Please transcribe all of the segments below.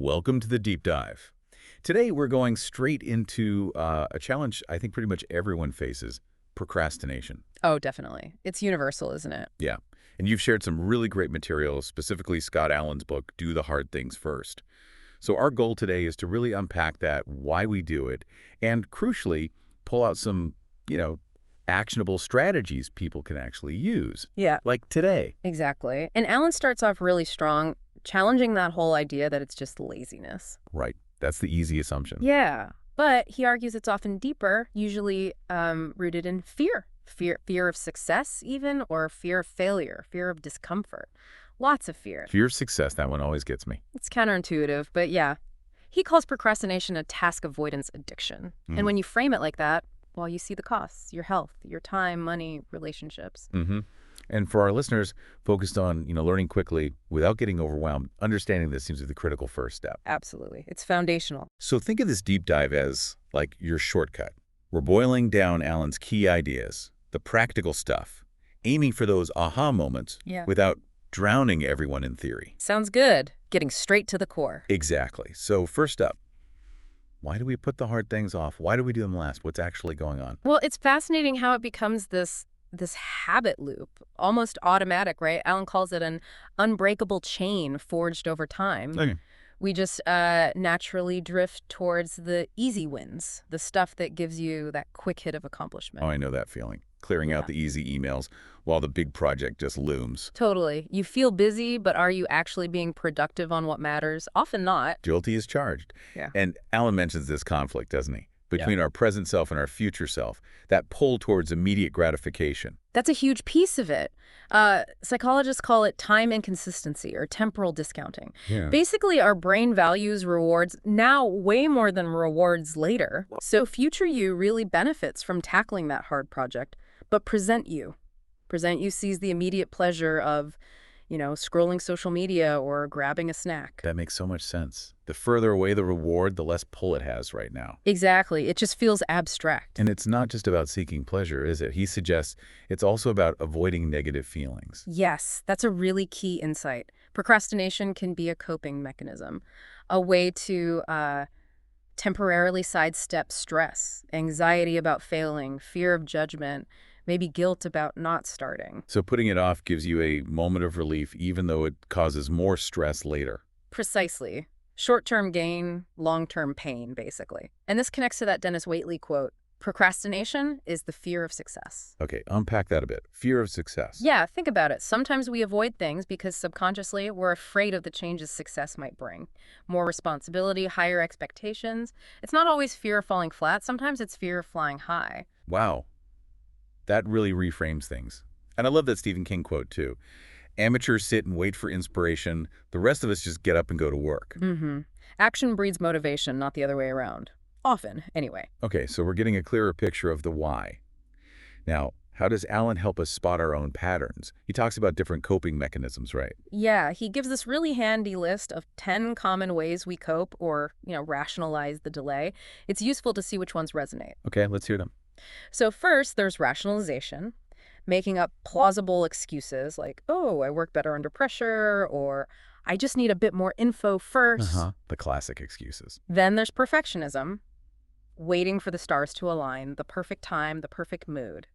Welcome to the deep dive. Today we're going straight into a challenge I think pretty much everyone faces, procrastination. Oh, definitely. It's universal, isn't it? Yeah, and you've shared some really great materials, specifically Scott Allen's book, Do the Hard Things First. So our goal today is to really unpack that, why we do it, and crucially, pull out some, actionable strategies people can actually use. Yeah, Like today. exactly. And Alan starts off really strong, challenging that whole idea that it's just laziness. Right. That's the easy assumption. Yeah, but he argues it's often deeper, usually rooted in fear. Fear of success even, or fear of failure, fear of discomfort. Lots of fear. Fear of success, that one always gets me. It's counterintuitive, but yeah. He calls procrastination a task avoidance addiction. And when you frame it like that, well, you see the costs, your health, your time, money, relationships. And for our listeners focused on, learning quickly without getting overwhelmed, understanding this seems to be the critical first step. Absolutely. It's foundational. So think of this deep dive as like your shortcut. We're boiling down Alan's key ideas, the practical stuff, aiming for those aha moments without drowning everyone in theory. Sounds good. Getting straight to the core. Exactly. So first up, why do we put the hard things off? Why do we do them last? What's actually going on? Well, it's fascinating how it becomes this habit loop, almost automatic, right? Alan calls it an unbreakable chain forged over time. Okay. We just naturally drift towards the easy wins, the stuff that gives you that quick hit of accomplishment. Oh, I know that feeling. Clearing out the easy emails while the big project just looms. Totally. You feel busy, but are you actually being productive on what matters? Often not. Guilty as charged. Yeah. And Alan mentions this conflict, doesn't he? Between our present self and our future self, that pull towards immediate gratification. That's a huge piece of it. Psychologists call it time inconsistency or temporal discounting. Yeah. Basically, our brain values rewards now way more than rewards later. So future you really benefits from tackling that hard project, but present you sees the immediate pleasure of, scrolling social media or grabbing a snack. That makes so much sense. The further away the reward, the less pull it has right now. Exactly. It just feels abstract. And it's not just about seeking pleasure, is it? He suggests it's also about avoiding negative feelings. Yes, that's a really key insight. Procrastination can be a coping mechanism, a way to temporarily sidestep stress, anxiety about failing, fear of judgment, maybe guilt about not starting. So putting it off gives you a moment of relief, even though it causes more stress later. Precisely. Short-term gain, long-term pain, basically. And this connects to that Dennis Waitley quote, procrastination is the fear of success. Okay, unpack that a bit. Fear of success. Yeah, think about it. Sometimes we avoid things because subconsciously we're afraid of the changes success might bring. More responsibility, higher expectations. It's not always fear of falling flat. Sometimes it's fear of flying high. Wow. That really reframes things. And I love that Stephen King quote, too. Amateurs sit and wait for inspiration. The rest of us just get up and go to work. Action breeds motivation, not the other way around. Often, anyway. Okay, so we're getting a clearer picture of the why. Now, how does Alan help us spot our own patterns? He talks about different coping mechanisms, right? Yeah, he gives this really handy list of 10 common ways we cope or, rationalize the delay. It's useful to see which ones resonate. Okay, let's hear them. So first, there's rationalization, making up plausible excuses like, oh, I work better under pressure, or I just need a bit more info first. The classic excuses. Then there's perfectionism, waiting for the stars to align, the perfect time, the perfect mood,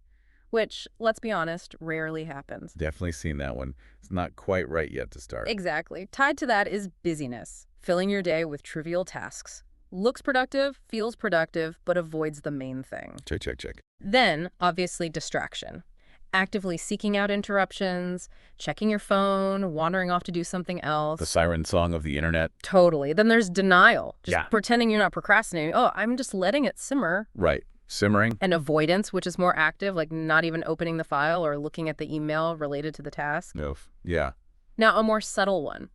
which, let's be honest, rarely happens. Definitely seen that one. It's not quite right yet to start. Exactly. Tied to that is busyness, filling your day with trivial tasks. Looks productive, feels productive, but avoids the main thing. Check. Then, obviously, distraction. Actively seeking out interruptions, checking your phone, wandering off to do something else. The siren song of the internet. Totally. Then there's denial. Just pretending you're not procrastinating. Oh, I'm just letting it simmer. Right. Simmering. And avoidance, which is more active, like not even opening the file or looking at the email related to the task. Yeah. Now, a more subtle one.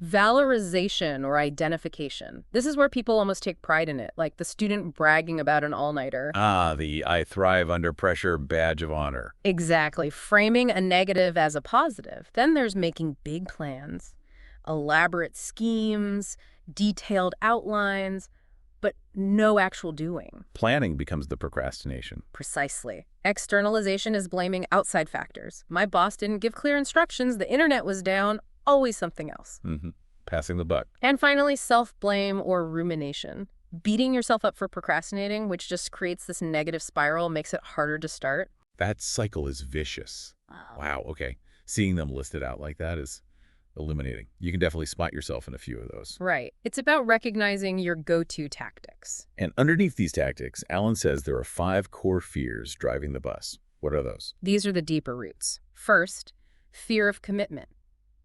Valorization or identification. This is where people almost take pride in it, like the student bragging about an all-nighter. The I thrive under pressure badge of honor. Exactly. Framing a negative as a positive. Then there's making big plans, elaborate schemes, detailed outlines, but no actual doing. Planning becomes the procrastination. Precisely. Externalization is blaming outside factors. My boss didn't give clear instructions, the internet was down, always something else. passing the buck. And finally, self-blame or rumination. Beating yourself up for procrastinating, which just creates this negative spiral, makes it harder to start. That cycle is vicious. Wow, okay. Seeing them listed out like that is illuminating. You can definitely spot yourself in a few of those. Right. It's about recognizing your go-to tactics. And underneath these tactics, Alan says there are 5 core fears driving the bus. What are those? These are the deeper roots. First, fear of commitment.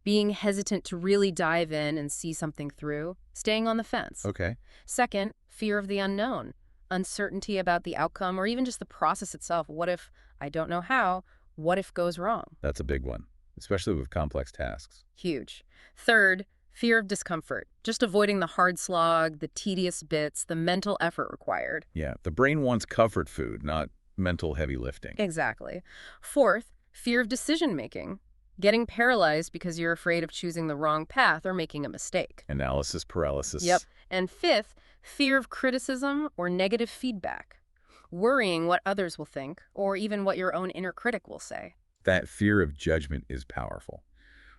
Being hesitant to really dive in and see something through. Staying on the fence. Okay. Second, fear of the unknown. Uncertainty about the outcome or even just the process itself. What if I don't know how? What if goes wrong? That's a big one, especially with complex tasks. Huge. Third, fear of discomfort. Just avoiding the hard slog, the tedious bits, the mental effort required. Yeah, the brain wants comfort food, not mental heavy lifting. Exactly. Fourth, fear of decision-making. Getting paralyzed because you're afraid of choosing the wrong path or making a mistake. Analysis paralysis. Yep. And fifth, fear of criticism or negative feedback. Worrying what others will think or even what your own inner critic will say. That fear of judgment is powerful.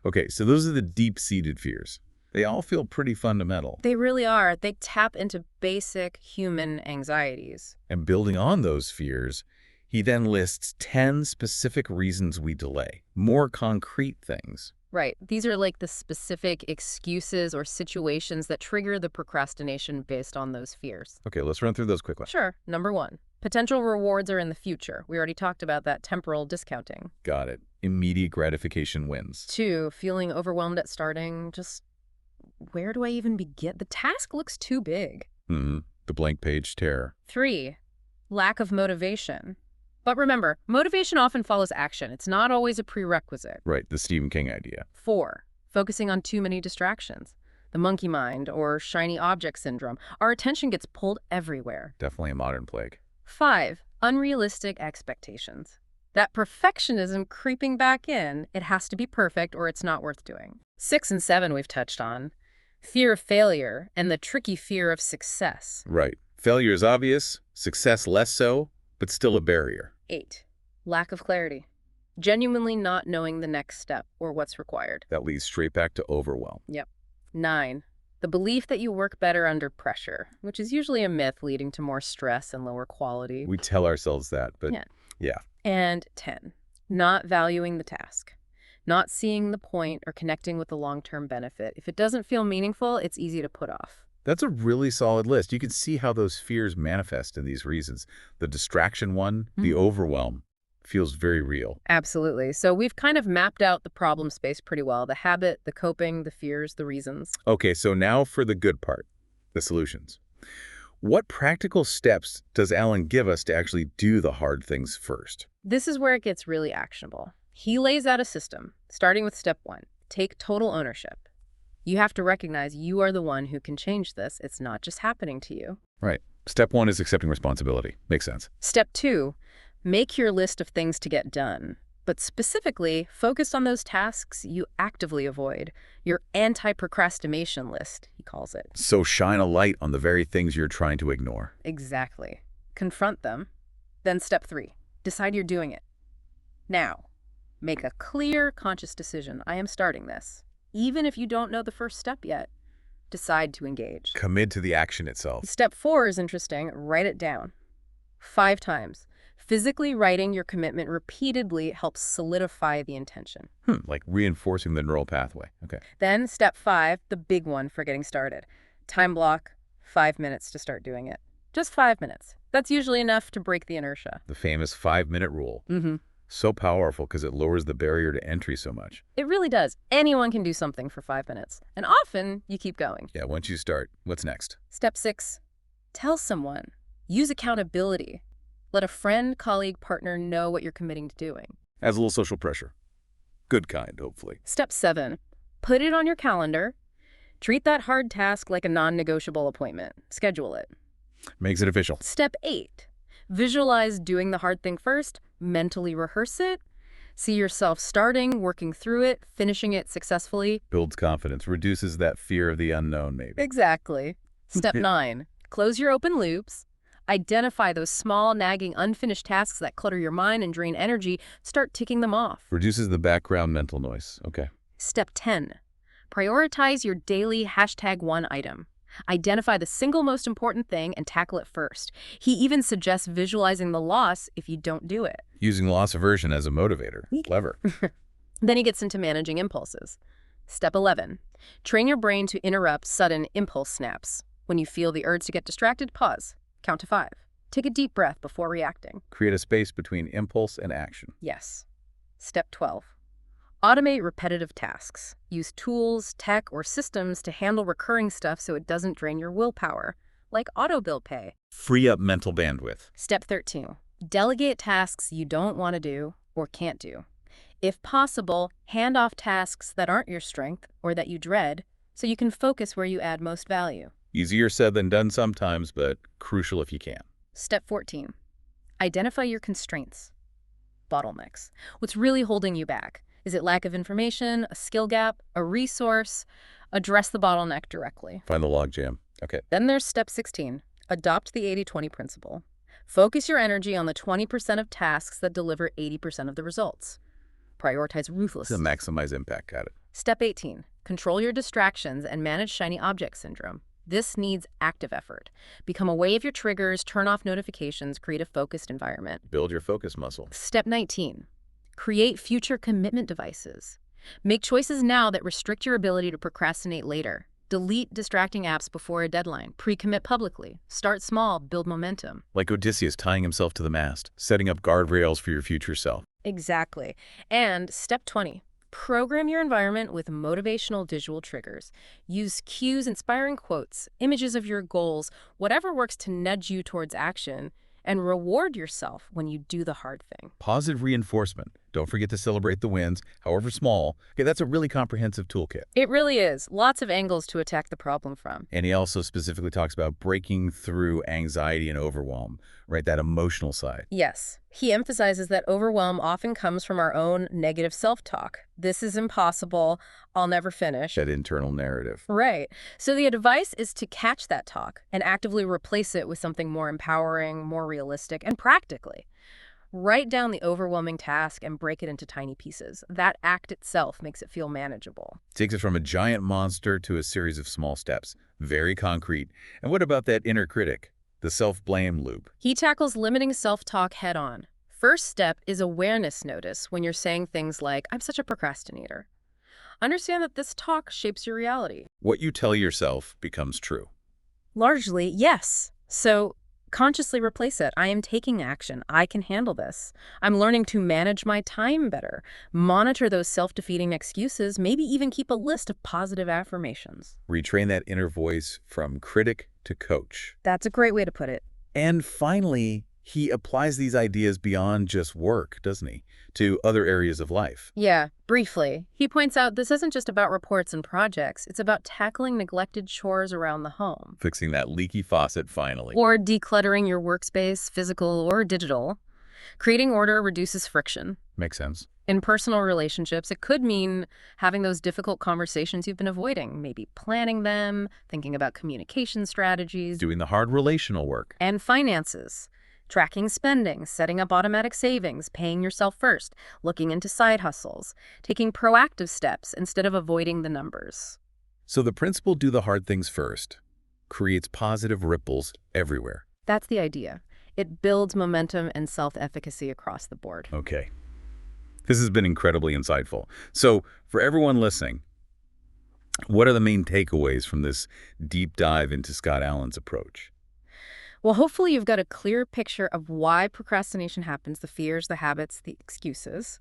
Okay, so those are the deep-seated fears. They all feel pretty fundamental. They really are. They tap into basic human anxieties. And building on those fears, he then lists 10 specific reasons we delay, more concrete things. Right. These are like the specific excuses or situations that trigger the procrastination based on those fears. Okay, let's run through those quickly. Sure. Number 1, potential rewards are in the future. We already talked about that temporal discounting. Got it. Immediate gratification wins. 2, feeling overwhelmed at starting. Just where do I even begin? The task looks too big. The blank page terror. 3, lack of motivation. But remember, motivation often follows action. It's not always a prerequisite. Right, the Stephen King idea. 4, focusing on too many distractions. The monkey mind or shiny object syndrome. Our attention gets pulled everywhere. Definitely a modern plague. 5, unrealistic expectations. That perfectionism creeping back in. It has to be perfect or it's not worth doing. 6 and 7 we've touched on. Fear of failure and the tricky fear of success. Right. Failure is obvious, success less so, but still a barrier. 8, lack of clarity. Genuinely not knowing the next step or what's required. That leads straight back to overwhelm. Yep. 9, the belief that you work better under pressure, which is usually a myth leading to more stress and lower quality. We tell ourselves that, but yeah. And 10, not valuing the task. Not seeing the point or connecting with the long-term benefit. If it doesn't feel meaningful, it's easy to put off. That's a really solid list. You can see how those fears manifest in these reasons. The distraction one, the overwhelm, feels very real. Absolutely. So we've kind of mapped out the problem space pretty well. The habit, the coping, the fears, the reasons. Okay, so now for the good part, the solutions. What practical steps does Alan give us to actually do the hard things first? This is where it gets really actionable. He lays out a system, starting with step 1, take total ownership. You have to recognize you are the one who can change this. It's not just happening to you. Right. Step 1 is accepting responsibility. Makes sense. Step 2, make your list of things to get done, but specifically focus on those tasks you actively avoid. Your anti-procrastination list, he calls it. So shine a light on the very things you're trying to ignore. Exactly. Confront them. Then step 3, decide you're doing it. Now, make a clear, conscious decision. I am starting this. Even if you don't know the first step yet, decide to engage. Commit to the action itself. Step 4 is interesting. Write it down. 5 times. Physically writing your commitment repeatedly helps solidify the intention. Like reinforcing the neural pathway. Okay. Then step 5, the big one for getting started. Time block, 5 minutes to start doing it. Just 5 minutes. That's usually enough to break the inertia. The famous 5-minute rule. So powerful because it lowers the barrier to entry so much. It really does. Anyone can do something for 5 minutes. And often, you keep going. Yeah, once you start, what's next? Step 6, tell someone. Use accountability. Let a friend, colleague, partner know what you're committing to doing. As a little social pressure. Good kind, hopefully. Step 7, put it on your calendar. Treat that hard task like a non-negotiable appointment. Schedule it. Makes it official. Step 8, visualize doing the hard thing first. Mentally rehearse it. See yourself starting, working through it, finishing it successfully. Builds confidence, reduces that fear of the unknown, maybe. Exactly. Step 9, close your open loops. Identify those small, nagging, unfinished tasks that clutter your mind and drain energy. Start ticking them off. Reduces the background mental noise. Okay. Step 10, Prioritize your daily #1 item. Identify the single most important thing and tackle it first. He even suggests visualizing the loss if you don't do it. Using loss aversion as a motivator. Clever. Then he gets into managing impulses. Step 11. Train your brain to interrupt sudden impulse snaps. When you feel the urge to get distracted, pause. Count to 5. Take a deep breath before reacting. Create a space between impulse and action. Yes. Step 12. Automate repetitive tasks. Use tools, tech, or systems to handle recurring stuff so it doesn't drain your willpower, like auto bill pay. Free up mental bandwidth. Step 13. Delegate tasks you don't want to do or can't do. If possible, hand off tasks that aren't your strength or that you dread so you can focus where you add most value. Easier said than done sometimes, but crucial if you can. Step 14. Identify your constraints. Bottlenecks. What's really holding you back? Is it lack of information, a skill gap, a resource? Address the bottleneck directly. Find the logjam. Okay. Then there's step 16. Adopt the 80-20 principle. Focus your energy on the 20% of tasks that deliver 80% of the results. Prioritize ruthlessly. To maximize impact. Got it. Step 18. Control your distractions and manage shiny object syndrome. This needs active effort. Become aware of your triggers, turn off notifications, create a focused environment. Build your focus muscle. Step 19. Create future commitment devices. Make choices now that restrict your ability to procrastinate later. Delete distracting apps before a deadline. Pre-commit publicly. Start small, build momentum. Like Odysseus tying himself to the mast, setting up guardrails for your future self. Exactly. And step 20. Program your environment with motivational visual triggers. Use cues, inspiring quotes, images of your goals, whatever works to nudge you towards action, and reward yourself when you do the hard thing. Positive reinforcement. Don't forget to celebrate the wins, however small. Okay, that's a really comprehensive toolkit. It really is. Lots of angles to attack the problem from. And he also specifically talks about breaking through anxiety and overwhelm, right? That emotional side. Yes. He emphasizes that overwhelm often comes from our own negative self-talk. This is impossible. I'll never finish. That internal narrative. Right. So the advice is to catch that talk and actively replace it with something more empowering, more realistic, and practically. Write down the overwhelming task and break it into tiny pieces. That act itself makes it feel manageable. Takes it from a giant monster to a series of small steps. Very concrete. And what about that inner critic? The self-blame loop. He tackles limiting self-talk head-on. First step is awareness notice when you're saying things like, I'm such a procrastinator. Understand that this talk shapes your reality. What you tell yourself becomes true. Largely, yes. So consciously replace it. I am taking action. I can handle this. I'm learning to manage my time better. Monitor those self-defeating excuses. Maybe even keep a list of positive affirmations. Retrain that inner voice from critic to coach. That's a great way to put it. And finally, he applies these ideas beyond just work, doesn't he, to other areas of life. Yeah, briefly. He points out this isn't just about reports and projects. It's about tackling neglected chores around the home. Fixing that leaky faucet finally. Or decluttering your workspace, physical or digital. Creating order reduces friction. Makes sense. In personal relationships, it could mean having those difficult conversations you've been avoiding, maybe planning them, thinking about communication strategies. Doing the hard relational work. And finances. Tracking spending, setting up automatic savings, paying yourself first, looking into side hustles, taking proactive steps instead of avoiding the numbers. So the principle, do the hard things first, creates positive ripples everywhere. That's the idea. It builds momentum and self-efficacy across the board. Okay. This has been incredibly insightful. So for everyone listening, what are the main takeaways from this deep dive into Scott Allen's approach? Well, hopefully you've got a clear picture of why procrastination happens, the fears, the habits, the excuses.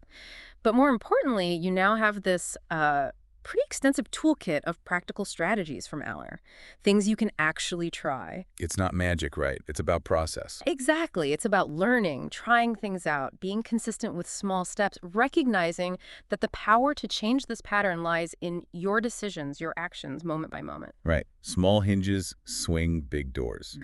But more importantly, you now have this pretty extensive toolkit of practical strategies from Aller, things you can actually try. It's not magic, right? It's about process. Exactly. It's about learning, trying things out, being consistent with small steps, recognizing that the power to change this pattern lies in your decisions, your actions, moment by moment. Right. Small hinges swing big doors.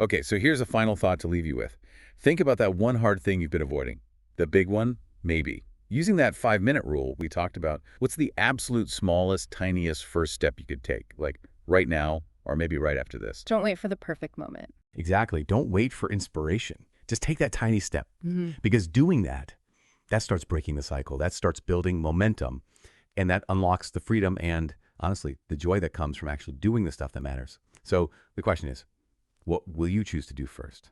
Okay, so here's a final thought to leave you with. Think about that one hard thing you've been avoiding. The big one? Maybe. Using that 5-minute rule we talked about, what's the absolute smallest, tiniest first step you could take? Like right now, or maybe right after this? Don't wait for the perfect moment. Exactly. Don't wait for inspiration. Just take that tiny step. Because doing that starts breaking the cycle. That starts building momentum. And that unlocks the freedom and honestly, the joy that comes from actually doing the stuff that matters. So the question is, what will you choose to do first?